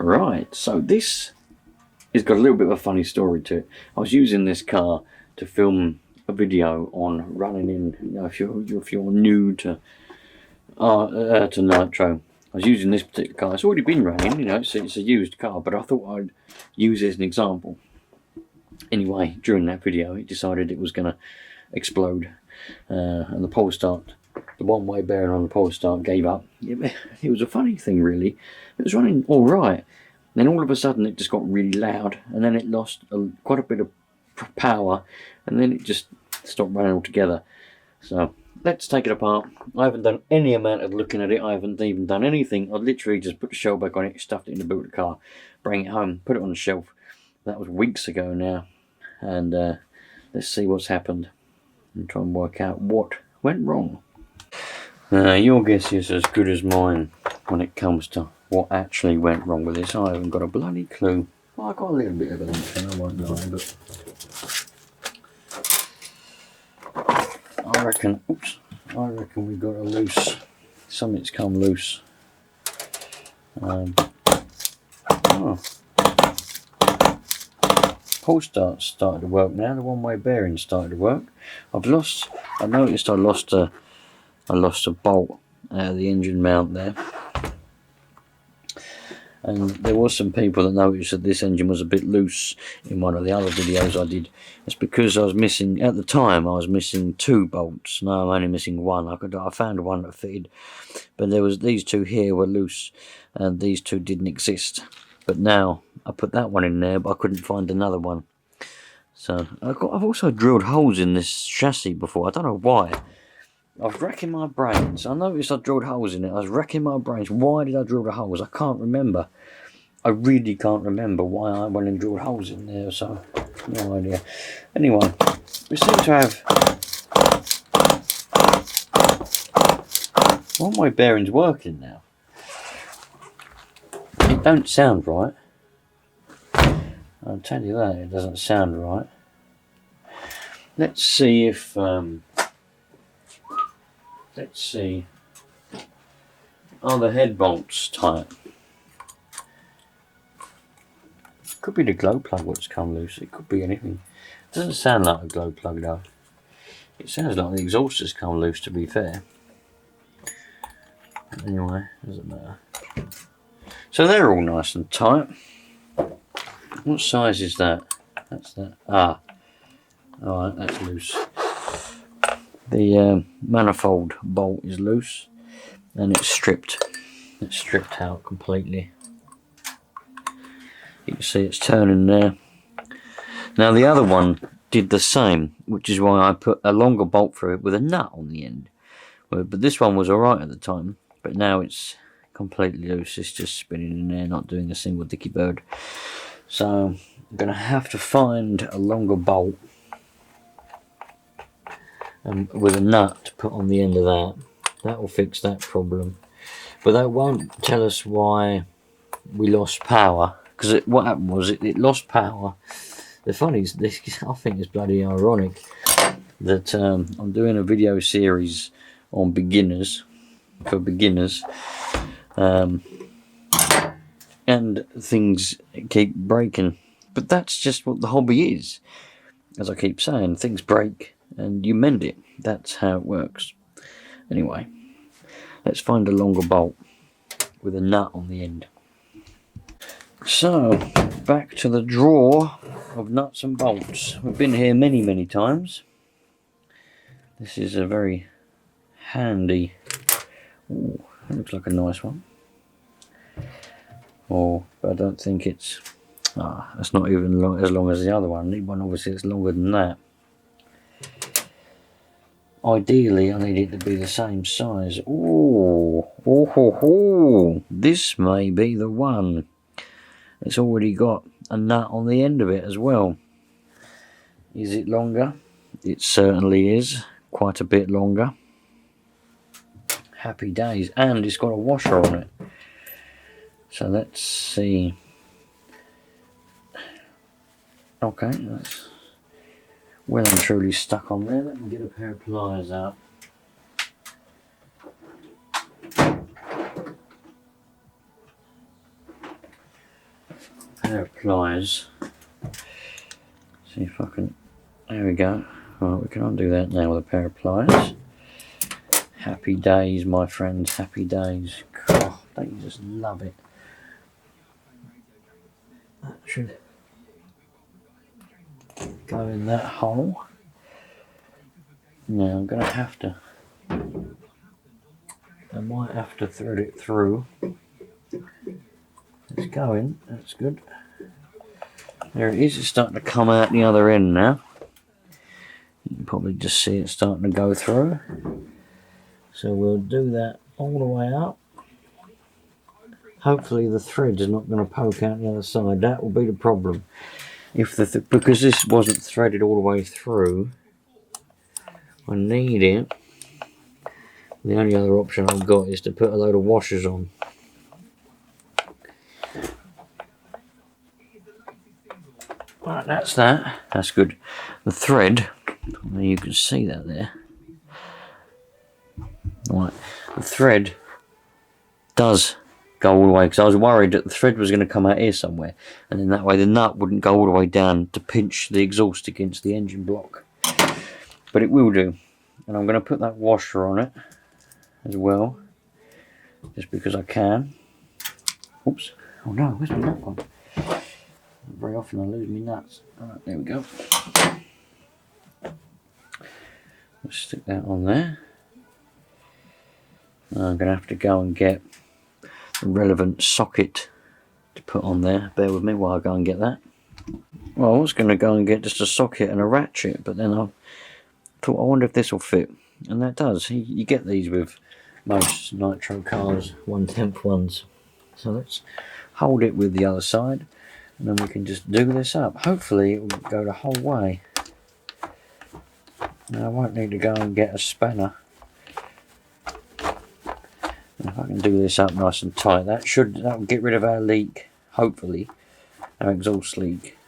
Right, so this has got a little bit of a funny story to it. I was using this car to film a video on running in, you know, if you're new to Nitro. I was using this particular car. It's already been running, you know, it's a used car, but I thought I'd use it as an example. Anyway, during that video, it decided it was going to explode, and the pole start, the one-way bearing on the pole start gave up. It was a funny thing, really. It was running all right. Then all of a sudden it just got really loud, and then it lost quite a bit of power, and then it just stopped running altogether. So let's take it apart. I haven't done any amount of looking at it. I haven't even done anything. I literally just put the shell back on it, stuffed it in the boot of the car, bring it home, put it on the shelf. That was weeks ago now, and let's see what's happened and try and work out what went wrong. Your guess is as good as mine when it comes to what actually went wrong with this. I haven't got a bloody clue. Well, I got a little bit of an I won't lie, but I reckon we got a loose. Something's come loose. Pull start's started to work now. The one-way bearing started to work. I noticed I lost a bolt out of the engine mount there. And there was some people that noticed that this engine was a bit loose in one of the other videos I did. It's because I was missing, at the time I was missing 2 bolts. Now I'm only missing 1. I found one that fitted, but there was these 2 here were loose, and these 2 didn't exist. But now I put that one in there, but I couldn't find another one. So I've also drilled holes in this chassis before. I don't know why. I was racking my brains. I noticed I drilled holes in it. I was racking my brains. Why did I drill the holes? I can't remember. I really can't remember why I went and drilled holes in there. So, no idea. Anyway, we seem to have one-way bearings working now. It don't sound right. I'll tell you that. It doesn't sound right. Let's see if... let's see. Are the head bolts tight? Could be the glow plug what's come loose. It could be anything. It doesn't sound like a glow plug though. It sounds like the exhaust come loose, to be fair. Anyway, doesn't matter. So they're all nice and tight. What size is that? That's that. Ah. Alright, that's loose. The manifold bolt is loose, and it's stripped. It's stripped out completely. You can see it's turning there. Now the other one did the same, which is why I put a longer bolt through it with a nut on the end. But this one was alright at the time, but now it's completely loose. It's just spinning in there, not doing a single dicky bird. So I'm going to have to find a longer bolt with a nut to put on the end of that. That will fix that problem, but that won't tell us why we lost power, because what happened was it lost power. The funny is, I think it's bloody ironic that I'm doing a video series on beginners, for beginners, and things keep breaking. But that's just what the hobby is. As I keep saying, things break and you mend it. That's how it works. Anyway, let's find a longer bolt with a nut on the end. So, back to the drawer of nuts and bolts. We've been here many times. This is a very handy... Ooh, that looks like a nice one. But I don't think it's... that's not even as long as the other one. The one obviously is longer than that. Ideally, I need it to be the same size. Ooh, this may be the one. It's already got a nut on the end of it as well. Is it longer? It certainly is. Quite a bit longer. Happy days. And it's got a washer on it. So let's see. Okay, that's well and truly stuck on there. Let me get a pair of pliers out. pair of pliers. See if I can. There we go. Right, we can undo that now with a pair of pliers. Happy days, my friends. Happy days. Oh, don't you just love it? That should go in that hole. Now I'm going to have to. I might have to thread it through. It's going. That's good. There it is. It's starting to come out the other end now. You can probably just see it starting to go through. So we'll do that all the way up. Hopefully the thread's not going to poke out the other side. That will be the problem. If because this wasn't threaded all the way through, I need it. The only other option I've got is to put a load of washers on. Right, that's that. That's good. The thread, you can see that there. Right, the thread does go all the way, because I was worried that the thread was going to come out here somewhere, and then that way the nut wouldn't go all the way down to pinch the exhaust against the engine block. But it will do, and I'm going to put that washer on it as well, just because I can. Oops! Oh no, where's my nut gone? Very often I lose my nuts. Alright, there we go. Let's stick that on there. Now I'm going to have to go and get the relevant socket to put on there. Bear with me while I go and get that. Well, I was going to go and get just a socket and a ratchet, but then I thought, I wonder if this will fit. And that does. You get these with most Nitro cars, 1/10 ones. So let's hold it with the other side, and then we can just do this up. Hopefully it will go the whole way. Now I won't need to go and get a spanner. And if I can do this up nice and tight, that will get rid of our leak, hopefully, our exhaust leak.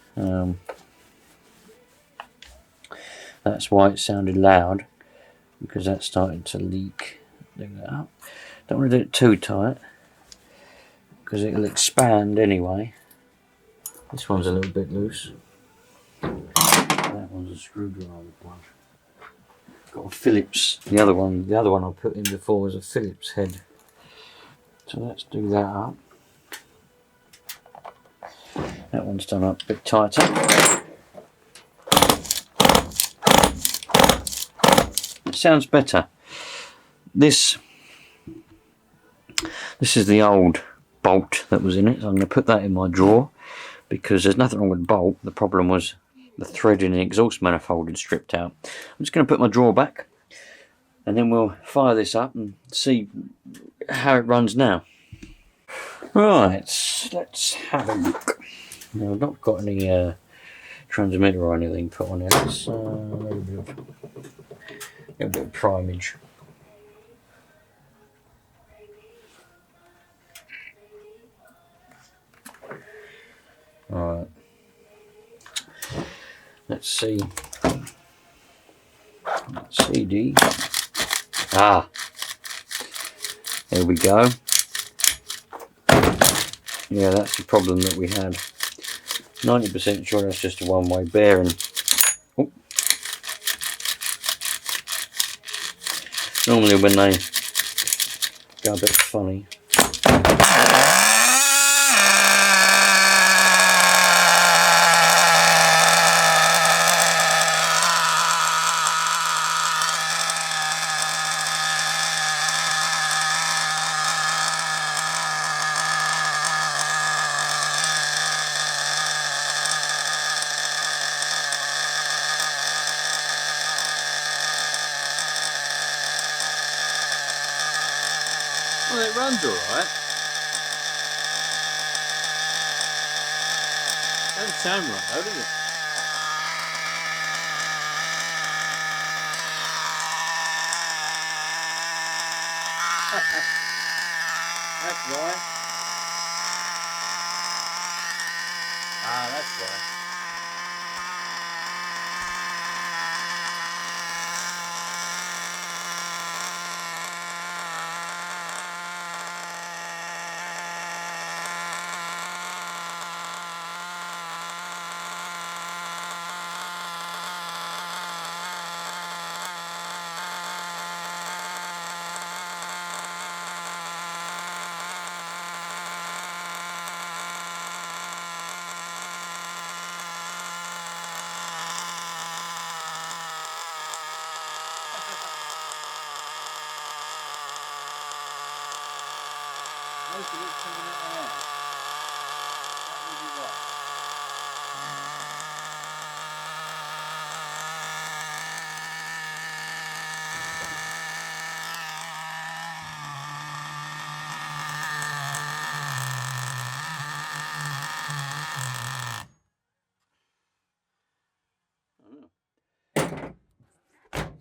That's why it sounded loud, because that started to leak. Do that up. Don't want to do it too tight, because it'll expand anyway. This one's a little bit loose. That one's a screwdriver one. Got a Phillips. The other one I put in before was a Phillips head. So let's do that up. That one's done up a bit tighter. It sounds better. This is the old bolt that was in it, so I'm going to put that in my drawer, because there's nothing wrong with the bolt. The problem was the thread in the exhaust manifold had stripped out. I'm just going to put my drawer back, and then we'll fire this up and see how it runs now. Right, let's have a look. Now, I've not got any transmitter or anything put on here. Let's a little bit of primage. Alright, let's see. CD. Ah, there we go. Yeah, that's the problem that we had. 90% sure that's just a one-way bearing. Oh. Normally when they go a bit funny. Well, it runs alright. Doesn't sound right though, does it? That's why. Ah, that's why.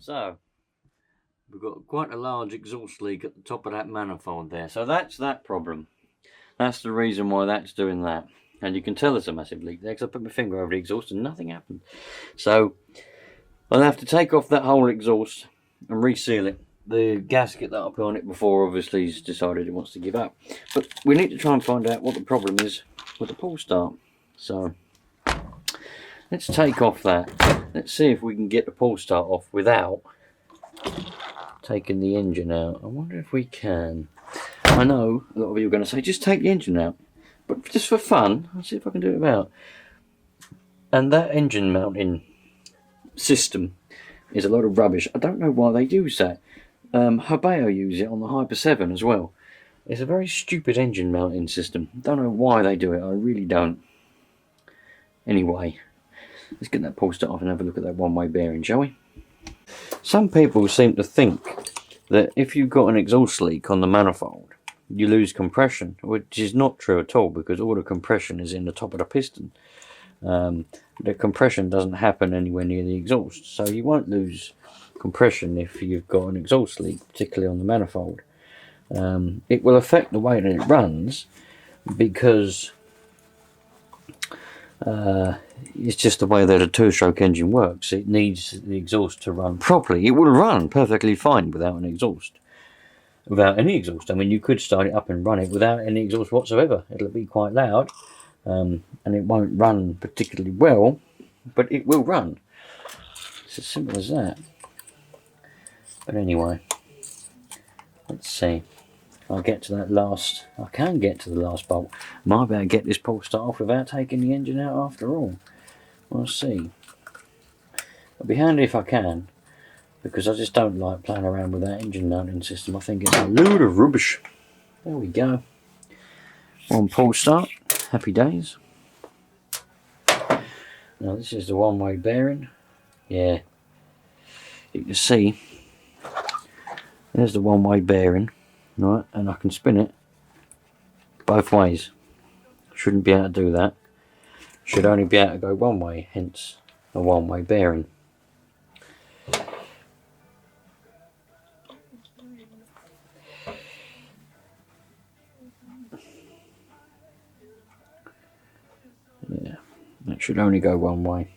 So we've got quite a large exhaust leak at the top of that manifold there. So that's that problem. That's the reason why that's doing that. And you can tell there's a massive leak there because I put my finger over the exhaust and nothing happened. So I'll have to take off that whole exhaust and reseal it. The gasket that I put on it before obviously has decided it wants to give up. But we need to try and find out what the problem is with the pull start. So let's take off that. Let's see if we can get the pull start off without taking the engine out. I wonder if we can. I know a lot of you are going to say just take the engine out, but just for fun I'll see if I can do it without. And that engine mounting system is a lot of rubbish. I don't know why they use that. Hobeo use it on the Hyper 7 as well. It's a very stupid engine mounting system. Don't know why they do it, I really don't. Anyway, let's get that pull start off and have a look at that one-way bearing, shall we? Some people seem to think that if you've got an exhaust leak on the manifold, you lose compression, which is not true at all, because all the compression is in the top of the piston. The compression doesn't happen anywhere near the exhaust, so you won't lose compression if you've got an exhaust leak, particularly on the manifold. It will affect the way that it runs, because it's just the way that a two-stroke engine works. It needs the exhaust to run properly. It will run perfectly fine without an exhaust. Without any exhaust. I mean, you could start it up and run it without any exhaust whatsoever. It'll be quite loud, and it won't run particularly well, but it will run. It's as simple as that. But anyway, let's see. I'll get to that last. I can get to the last bolt. Might be able to get this pull start off without taking the engine out after all. We'll see. It'll be handy if I can, because I just don't like playing around with that engine mounting system. I think it's a load of rubbish. There we go. One pull start. Happy days. Now this is the one-way bearing. Yeah. You can see there's the one-way bearing, right? And I can spin it both ways. Shouldn't be able to do that. Should only be able to go one way, hence a one-way bearing. Yeah, that should only go one way.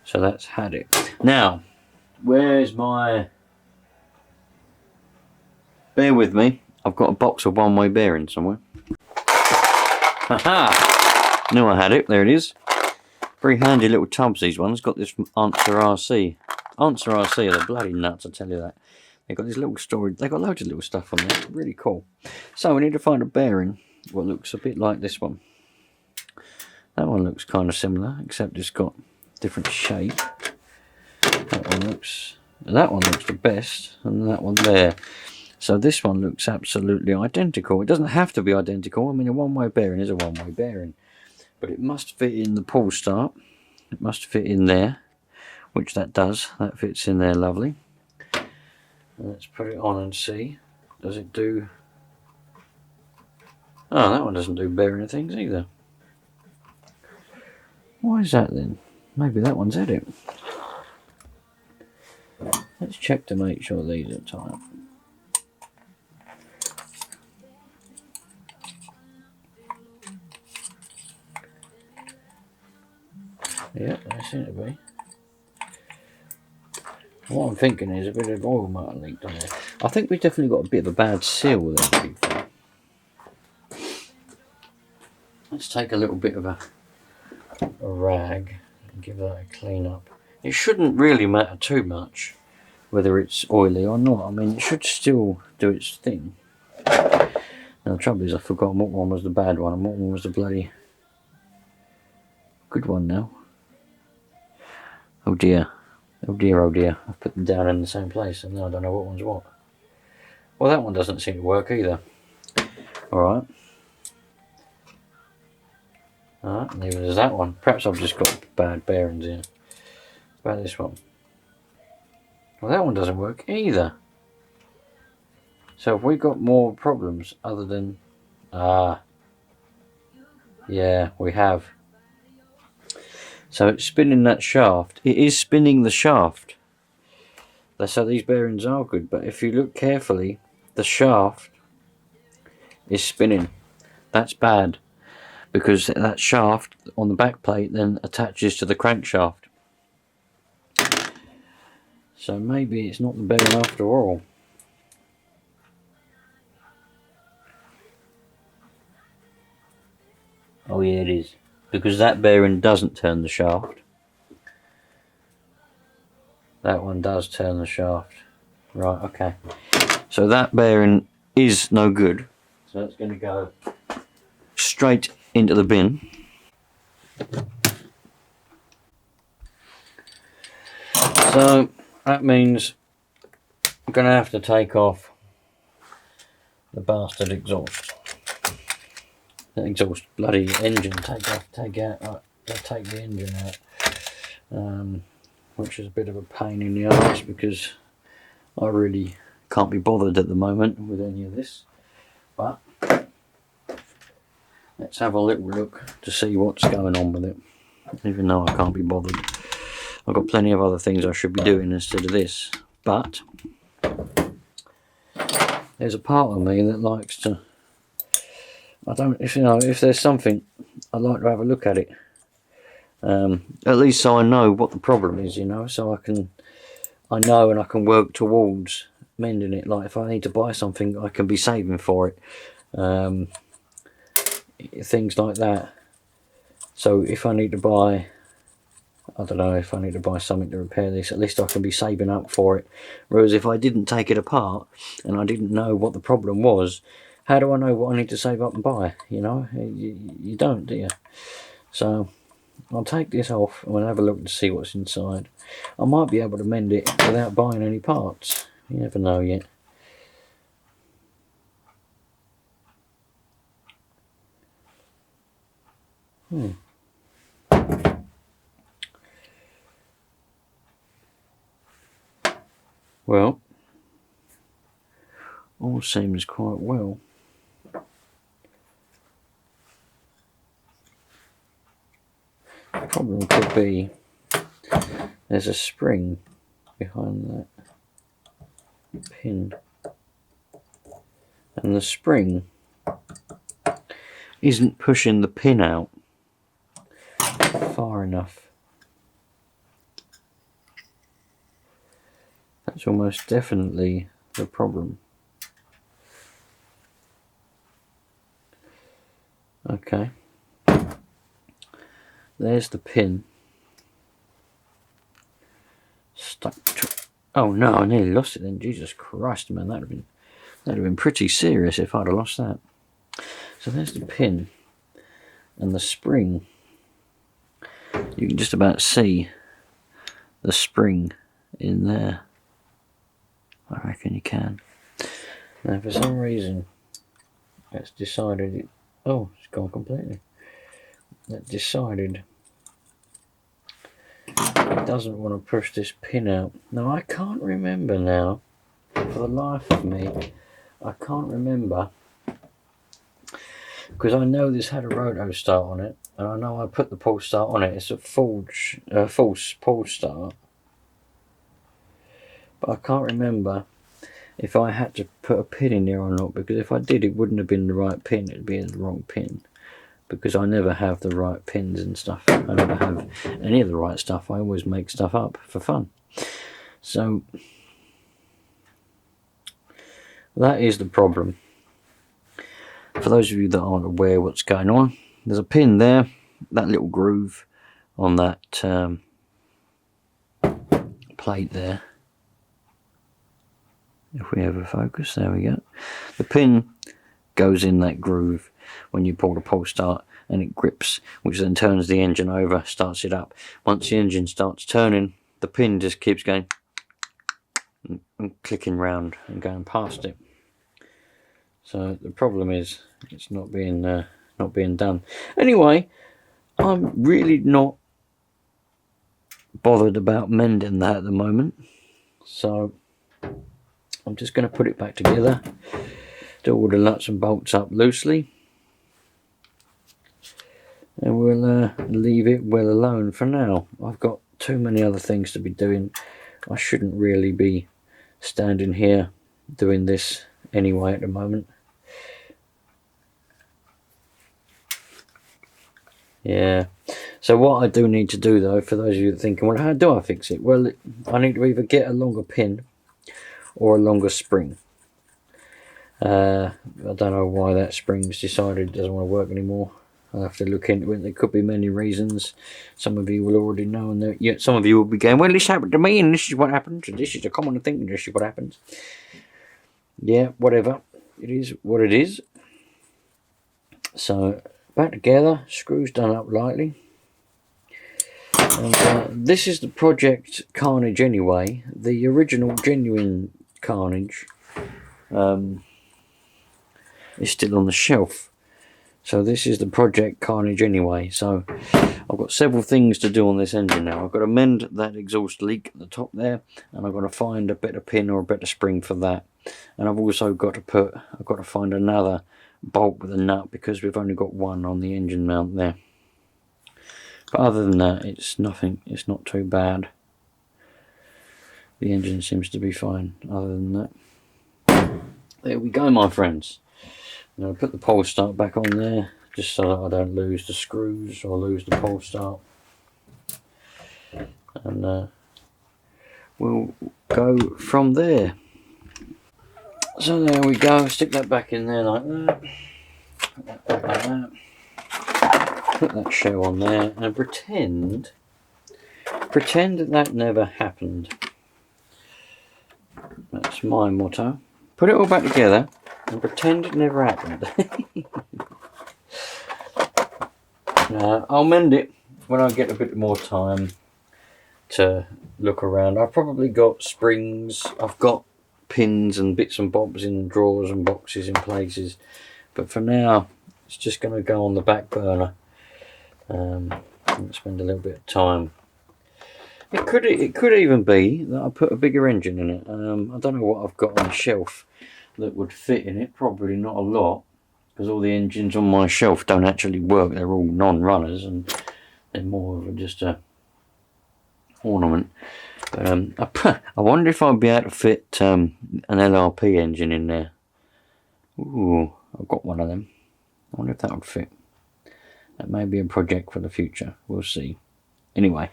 So that's had it. Now, where's my... Bear with me, I've got a box of one-way bearings somewhere. Haha! Knew I had it, there it is. Very handy little tubs, these ones. Got this from Answer RC. Answer RC are the bloody nuts, I tell you that. They've got this little storage, they've got loads of little stuff on there, really cool. So we need to find a bearing, what looks a bit like this one. That one looks kind of similar, except it's got different shape. That one looks the best, and that one there. So this one looks absolutely identical. It doesn't have to be identical. I mean, a one-way bearing is a one-way bearing, but it must fit in the pull start. It must fit in there, which that does. That fits in there lovely. Let's put it on and see. Does it do? Oh, that one doesn't do bearing things either. Why is that then? Maybe that one's had it. Let's check to make sure these are tight. Yep, they seem to be. What I'm thinking is a bit of oil might have leaked on there. I think we've definitely got a bit of a bad seal there, to be fair. Let's take a little bit of a rag and give that a clean up. It shouldn't really matter too much whether it's oily or not. I mean, it should still do its thing. Now the trouble is I've forgotten what one was the bad one and what one was the bloody good one now. Oh dear. Oh dear, oh dear. I've put them down in the same place and now I don't know what one's what. Well, that one doesn't seem to work either. Alright. Alright, neither does that one. Perhaps I've just got bad bearings here. What about this one? Well, that one doesn't work either. So have we got more problems other than... yeah, we have. So it's spinning that shaft. It is spinning the shaft. So these bearings are good, but if you look carefully, the shaft is spinning. That's bad, because that shaft on the back plate then attaches to the crankshaft. So maybe it's not the bearing after all. Oh yeah, it is. Because that bearing doesn't turn the shaft. That one does turn the shaft. Right, okay. So that bearing is no good. So it's going to go straight into the bin. So that means I'm going to have to take off the bastard exhaust. The exhaust bloody engine, take out, right, take the engine out. Which is a bit of a pain in the arse because I really can't be bothered at the moment with any of this. But let's have a little look to see what's going on with it. Even though I can't be bothered, I've got plenty of other things I should be doing instead of this. But there's a part of me that likes to, if there's something, I'd like to have a look at it. At least so I know what the problem is, so I know and I can work towards mending it. Like if I need to buy something, I can be saving for it. Things like that. So if I need to buy, I don't know, if I need to buy something to repair this, at least I can be saving up for it. Whereas if I didn't take it apart and I didn't know what the problem was, how do I know what I need to save up and buy? You don't, do you? So I'll take this off and we'll have a look to see what's inside. I might be able to mend it without buying any parts. You never know yet. Well, all seems quite well. The problem could be there's a spring behind that pin, and the spring isn't pushing the pin out far enough. That's almost definitely the problem. Okay, there's the pin stuck to. Oh no, I nearly lost it then. Jesus Christ, man, that'd have been pretty serious if I'd have lost that. So there's the pin and the spring. You can just about see the spring in there. I reckon you can. Now for some reason it's decided it, oh, it's gone completely. It decided it doesn't want to push this pin out. Now I can't remember now, for the life of me, I can't remember, because I know this had a roto start on it, and I know I put the pull start on it. It's a false pull start, but I can't remember if I had to put a pin in there or not, because if I did, it wouldn't have been the right pin, it'd be the wrong pin, because I never have the right pins and stuff. I never have any of the right stuff. I always make stuff up for fun. So that is the problem. For those of you that aren't aware what's going on, there's a pin there, that little groove on that plate there. If we ever focus, there we go. The pin goes in that groove when you pull the pull start, and it grips, which then turns the engine over, starts it up. Once the engine starts turning, the pin just keeps going and clicking round and going past it. So the problem is it's not being done. Anyway, I'm really not bothered about mending that at the moment. So I'm just going to put it back together, do all the nuts and bolts up loosely, and we'll leave it well alone for now. I've got too many other things to be doing. I shouldn't really be standing here doing this anyway at the moment. Yeah, so what I do need to do though, for those of you that are thinking, well, how do I fix it? Well, I need to either get a longer pin or a longer spring. I don't know why that spring's decided it doesn't want to work anymore. I'll have to look into it. There could be many reasons. Some of you will already know, and yet some of you will be going, well, this happened to me, and this is what happens, and this is a common thing, and this is what happens. Yeah, whatever. It is what it is. So, back together, screws done up lightly. And this is the Project Carnage anyway, the original genuine Carnage is still on the shelf. So this is the Project Carnage anyway. So I've got several things to do on this engine now. I've got to mend that exhaust leak at the top there, and I've got to find a better pin or a better spring for that. And I've also got to find another bolt with a nut, because we've only got one on the engine mount there. But other than that, it's nothing. It's not too bad. The engine seems to be fine. Other than that, there we go, my friends. Now put the pole start back on there, just so that I don't lose the screws or lose the pole start. And we'll go from there. So there we go. Stick that back in there like that. Put that back like that. Put that shell on there and pretend that never happened. That's my motto. Put it all back together and pretend it never happened. I'll mend it when I get a bit more time to look around. I've probably got springs, I've got pins and bits and bobs in drawers and boxes in places, but for now it's just going to go on the back burner. Spend a little bit of time. It could even be that I put a bigger engine in it. I don't know what I've got on the shelf that would fit in it. Probably not a lot, because all the engines on my shelf don't actually work. They're all non-runners, and they're more of just a ornament. But I wonder if I'd be able to fit an LRP engine in there. Ooh, I've got one of them. I wonder if that would fit. That may be a project for the future. We'll see. Anyway,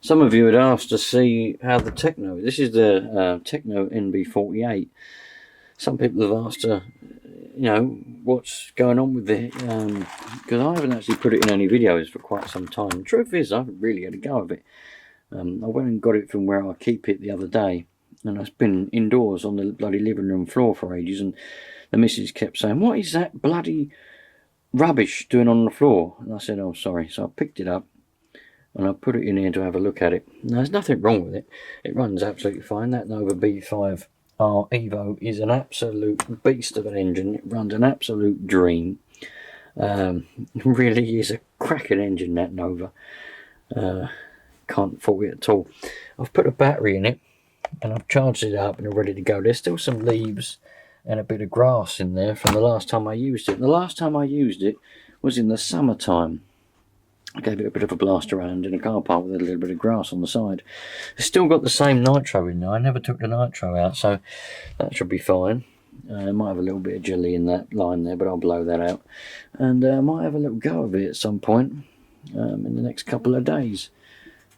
some of you had asked to see how the Techno. This is the Techno NB48. Some people have asked to, what's going on with it, because I haven't actually put it in any videos for quite some time. The truth is, I haven't really had a go of it. I went and got it from where I keep it the other day, and it's been indoors on the bloody living room floor for ages, and the missus kept saying, what is that bloody rubbish doing on the floor? And I said, oh, sorry. So I picked it up and I put it in here to have a look at it. Now, there's nothing wrong with it. It runs absolutely fine. That Nova B5R Evo is an absolute beast of an engine. It runs an absolute dream. Really is a cracking engine, that Nova. Can't fault it at all. I've put a battery in it and I've charged it up and it's ready to go. There's still some leaves and a bit of grass in there from the last time I used it. The last time I used it was in the summertime. I gave it a bit of a blast around in a car park with a little bit of grass on the side. It's still got the same nitro in there. I never took the nitro out, so that should be fine. I might have a little bit of jelly in that line there, but I'll blow that out. And I might have a little go of it at some point in the next couple of days.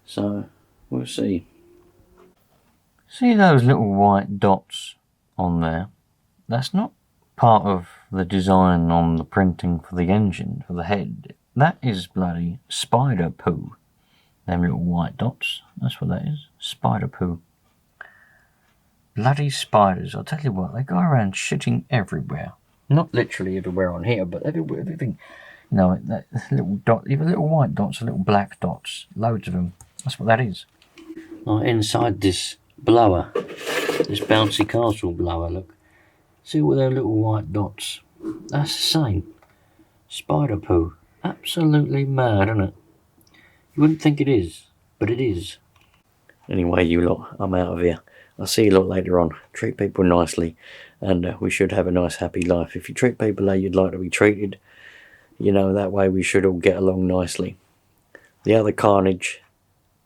So we'll see. See those little white dots on there? That's not part of the design on the printing for the engine, for the head. That is bloody spider poo. Them little white dots. That's what that is. Spider poo. Bloody spiders. I'll tell you what, they go around shitting everywhere. Not literally everywhere on here, but everywhere, everything. That little dot, even little white dots, little black dots. Loads of them. That's what that is. Inside this blower, this bouncy castle blower, look. See all their little white dots? That's the same. Spider poo. Absolutely mad, isn't it? You wouldn't think it is, but it is. Anyway, you lot, I'm out of here. I'll see you a lot later on. Treat people nicely, and we should have a nice happy life. If you treat people how you'd like to be treated, you know, that way we should all get along nicely. The other Carnage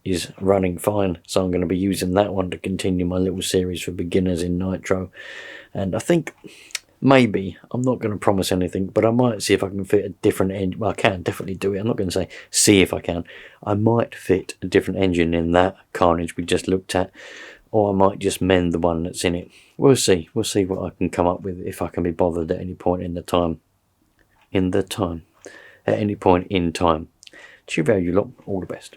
is running fine, so I'm going to be using that one to continue my little series for beginners in Nitro. And I think maybe, I'm not going to promise anything, but I might see if I can fit a different engine. Well, I can definitely do it. I'm not going to say see if I can. I might fit a different engine in that Carnage we just looked at, or I might just mend the one that's in it. We'll see. We'll see what I can come up with, if I can be bothered at any point in the time. At any point in time. Cheerio, you lot. All the best.